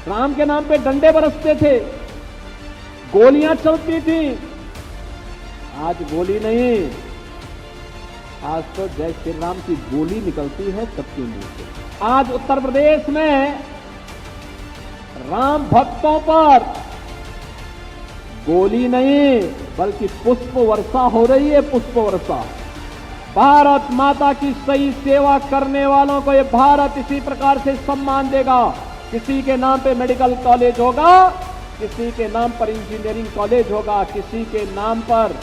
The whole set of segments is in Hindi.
राम के नाम पे डंडे बरसते थे, गोलियां चलती थी। आज गोली नहीं, आज तो जय श्री राम की गोली निकलती है सबके मुंह से। आज उत्तर प्रदेश में राम भक्तों पर गोली नहीं बल्कि पुष्प वर्षा हो रही है, पुष्प वर्षा। भारत माता की सही सेवा करने वालों को ये भारत इसी प्रकार से सम्मान देगा। किसी के नाम पे मेडिकल कॉलेज होगा, किसी के नाम पर इंजीनियरिंग कॉलेज होगा, किसी के नाम पर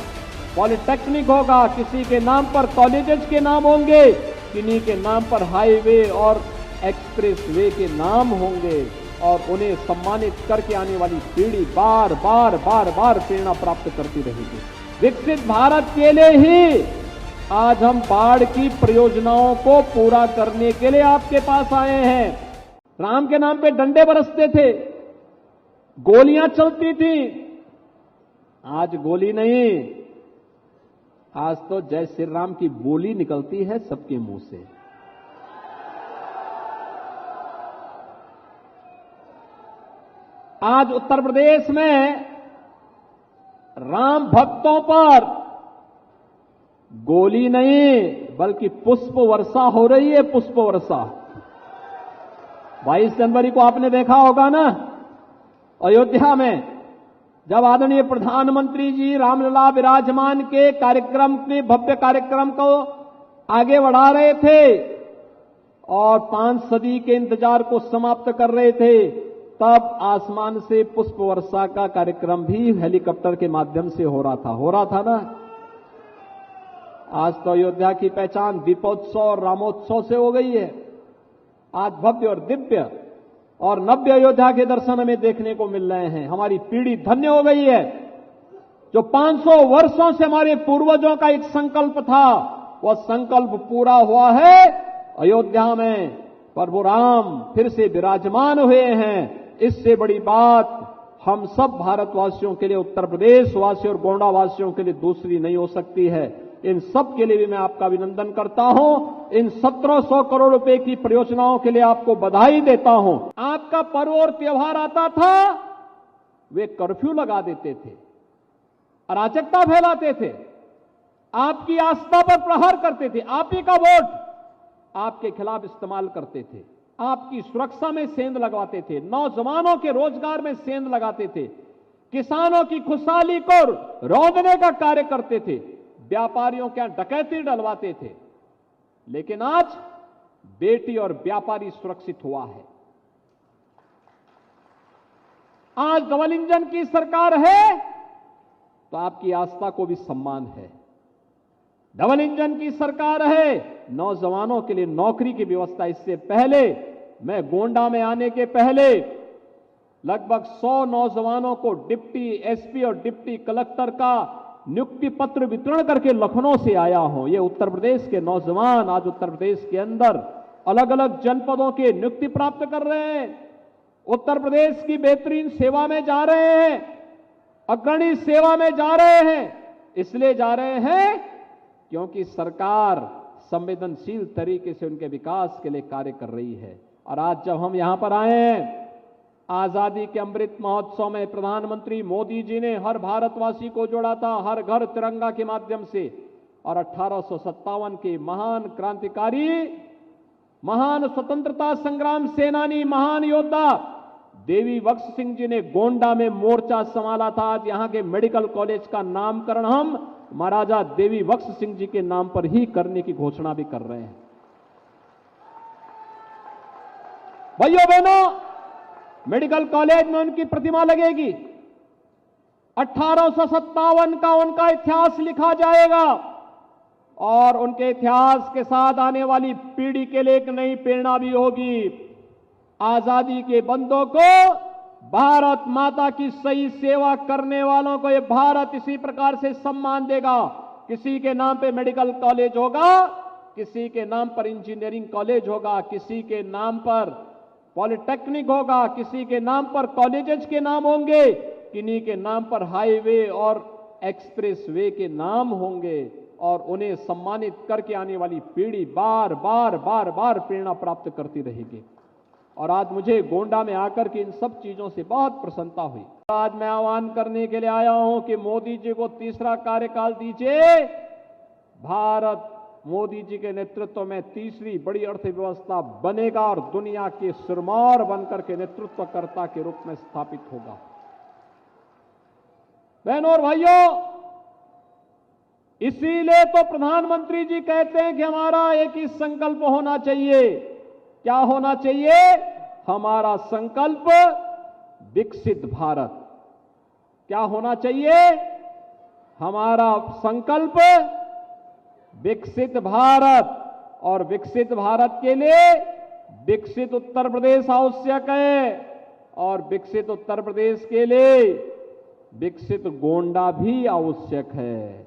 पॉलिटेक्निक होगा, किसी के नाम पर कॉलेजेस के नाम होंगे, किन्हीं के नाम पर हाईवे और एक्सप्रेस वे के नाम होंगे और उन्हें सम्मानित करके आने वाली पीढ़ी बार बार बार बार प्रेरणा प्राप्त करती रहेगी। विकसित भारत के लिए ही आज हम बाढ़ की परियोजनाओं को पूरा करने के लिए आपके पास आए हैं। राम के नाम पे डंडे बरसते थे, गोलियां चलती थी। आज गोली नहीं, आज तो जय श्री राम की बोली निकलती है सबके मुंह से। आज उत्तर प्रदेश में राम भक्तों पर गोली नहीं बल्कि पुष्प वर्षा हो रही है, पुष्प वर्षा। 22 जनवरी को आपने देखा होगा ना, अयोध्या में जब आदरणीय प्रधानमंत्री जी रामलला विराजमान के कार्यक्रम के भव्य कार्यक्रम को आगे बढ़ा रहे थे और 5 सदी के इंतजार को समाप्त कर रहे थे, तब आसमान से पुष्प वर्षा का कार्यक्रम भी हेलीकॉप्टर के माध्यम से हो रहा था ना। आज तो अयोध्या की पहचान दीपोत्सव और रामोत्सव से हो गई है। आज भव्य और दिव्य और नव्य अयोध्या के दर्शन हमें देखने को मिल रहे हैं। हमारी पीढ़ी धन्य हो गई है। जो 500 वर्षों से हमारे पूर्वजों का एक संकल्प था, वह संकल्प पूरा हुआ है। अयोध्या में प्रभु राम फिर से विराजमान हुए हैं। इससे बड़ी बात हम सब भारतवासियों के लिए, उत्तर प्रदेश वासियों और गोंडा वासियों के लिए दूसरी नहीं हो सकती है। इन सब के लिए भी मैं आपका अभिनंदन करता हूं। इन 1700 करोड़ रुपए की परियोजनाओं के लिए आपको बधाई देता हूं। आपका पर्व और त्योहार आता था, वे कर्फ्यू लगा देते थे, अराजकता फैलाते थे, आपकी आस्था पर प्रहार करते थे, आप ही का वोट आपके खिलाफ इस्तेमाल करते थे, आपकी सुरक्षा में सेंध लगवाते थे, नौजवानों के रोजगार में सेंध लगाते थे, किसानों की खुशहाली को रौंदने का कार्य करते थे, व्यापारियों के यहां डकैती डलवाते थे। लेकिन आज बेटी और व्यापारी सुरक्षित हुआ है। आज डबल इंजन की सरकार है तो आपकी आस्था को भी सम्मान है। डबल इंजन की सरकार है, नौजवानों के लिए नौकरी की व्यवस्था। इससे पहले, मैं गोंडा में आने के पहले लगभग 100 नौजवानों को डिप्टी एसपी और डिप्टी कलेक्टर का नियुक्ति पत्र वितरण करके लखनऊ से आया हूं। ये उत्तर प्रदेश के नौजवान आज उत्तर प्रदेश के अंदर अलग अलग जनपदों के नियुक्ति प्राप्त कर रहे हैं, उत्तर प्रदेश की बेहतरीन सेवा में जा रहे हैं, अग्रणी सेवा में जा रहे हैं। इसलिए जा रहे हैं क्योंकि सरकार संवेदनशील तरीके से उनके विकास के लिए कार्य कर रही है। और आज जब हम यहां पर आए हैं, आजादी के अमृत महोत्सव में प्रधानमंत्री मोदी जी ने हर भारतवासी को जोड़ा था, हर घर तिरंगा के माध्यम से। और 1857 के महान क्रांतिकारी, महान स्वतंत्रता संग्राम सेनानी, महान योद्धा देवी बख्श सिंह जी ने गोंडा में मोर्चा संभाला था। आज यहां के मेडिकल कॉलेज का नामकरण हम महाराजा देवी बख्श सिंह जी के नाम पर ही करने की घोषणा भी कर रहे हैं। भाइयों बहनों, मेडिकल कॉलेज में उनकी प्रतिमा लगेगी। 1857 का उनका इतिहास लिखा जाएगा और उनके इतिहास के साथ आने वाली पीढ़ी के लिए एक नई प्रेरणा भी होगी। आजादी के बंदों को, भारत माता की सही सेवा करने वालों को ये भारत इसी प्रकार से सम्मान देगा। किसी के नाम पे मेडिकल कॉलेज होगा, किसी के नाम पर इंजीनियरिंग कॉलेज होगा, किसी के नाम पर पॉलिटेक्निक होगा, किसी के नाम पर कॉलेजेस के नाम होंगे, किन्हीं के नाम पर हाईवे और एक्सप्रेस वे के नाम होंगे और उन्हें सम्मानित करके आने वाली पीढ़ी बार बार बार बार प्रेरणा प्राप्त करती रहेगी। और आज मुझे गोंडा में आकर के इन सब चीजों से बहुत प्रसन्नता हुई। आज मैं आह्वान करने के लिए आया हूं कि मोदी जी को तीसरा कार्यकाल दीजिए। भारत मोदी जी के नेतृत्व में तीसरी बड़ी अर्थव्यवस्था बनेगा और दुनिया के सिरमौर बनकर के नेतृत्वकर्ता के रूप में स्थापित होगा। बहनों और भाइयों, इसीलिए तो प्रधानमंत्री जी कहते हैं कि हमारा एक ही संकल्प होना चाहिए। क्या होना चाहिए? हमारा संकल्प विकसित भारत। क्या होना चाहिए? हमारा संकल्प विकसित भारत। और विकसित भारत के लिए विकसित उत्तर प्रदेश आवश्यक है, और विकसित उत्तर प्रदेश के लिए विकसित गोंडा भी आवश्यक है।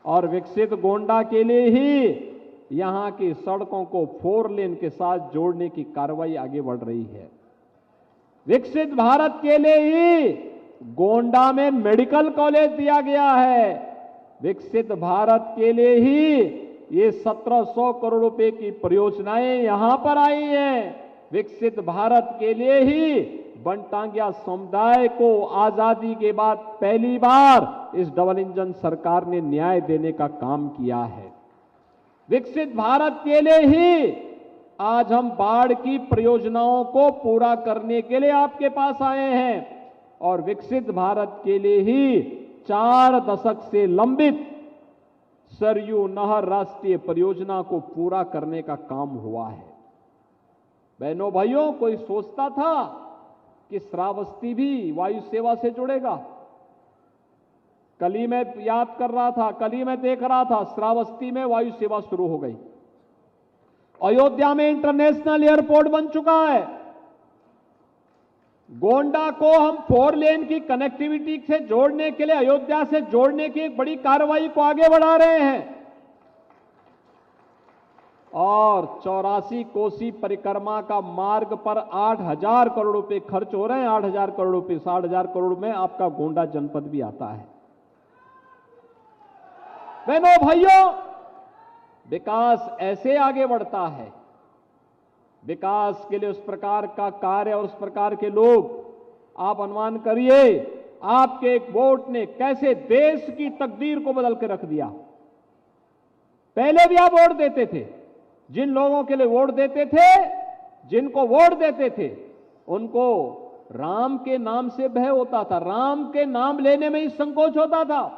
और विकसित गोंडा के लिए ही यहां की सड़कों को 4 लेन के साथ जोड़ने की कार्रवाई आगे बढ़ रही है। विकसित भारत के लिए ही गोंडा में मेडिकल कॉलेज दिया गया है। विकसित भारत के लिए ही ये 1700 करोड़ रुपए की परियोजनाएं यहां पर आई हैं। विकसित भारत के लिए ही वनटांगिया समुदाय को आजादी के बाद पहली बार इस डबल इंजन सरकार ने न्याय देने का काम किया है। विकसित भारत के लिए ही आज हम बाढ़ की परियोजनाओं को पूरा करने के लिए आपके पास आए हैं। और विकसित भारत के लिए ही 4 दशक से लंबित सरयू नहर राष्ट्रीय परियोजना को पूरा करने का काम हुआ है। बहनों भाइयों, कोई सोचता था कि श्रावस्ती भी वायु सेवा से जुड़ेगा? कल ही मैं याद कर रहा था, कल ही मैं देख रहा था, श्रावस्ती में वायु सेवा शुरू हो गई। अयोध्या में इंटरनेशनल एयरपोर्ट बन चुका है। गोंडा को हम 4 लेन की कनेक्टिविटी से जोड़ने के लिए, अयोध्या से जोड़ने की एक बड़ी कार्रवाई को आगे बढ़ा रहे हैं। और 84 कोसी परिक्रमा का मार्ग पर 8,000 करोड़ रुपए खर्च हो रहे हैं। 8,000 करोड़ रुपए, 60,000 करोड़ में आपका गोंडा जनपद भी आता है। बहनों भाइयों, विकास ऐसे आगे बढ़ता है। विकास के लिए उस प्रकार का कार्य और उस प्रकार के लोग, आप अनुमान करिए आपके एक वोट ने कैसे देश की तकदीर को बदल के रख दिया। पहले भी आप वोट देते थे, जिन लोगों के लिए वोट देते थे, जिनको वोट देते थे, उनको राम के नाम से भय होता था, राम के नाम लेने में ही संकोच होता था।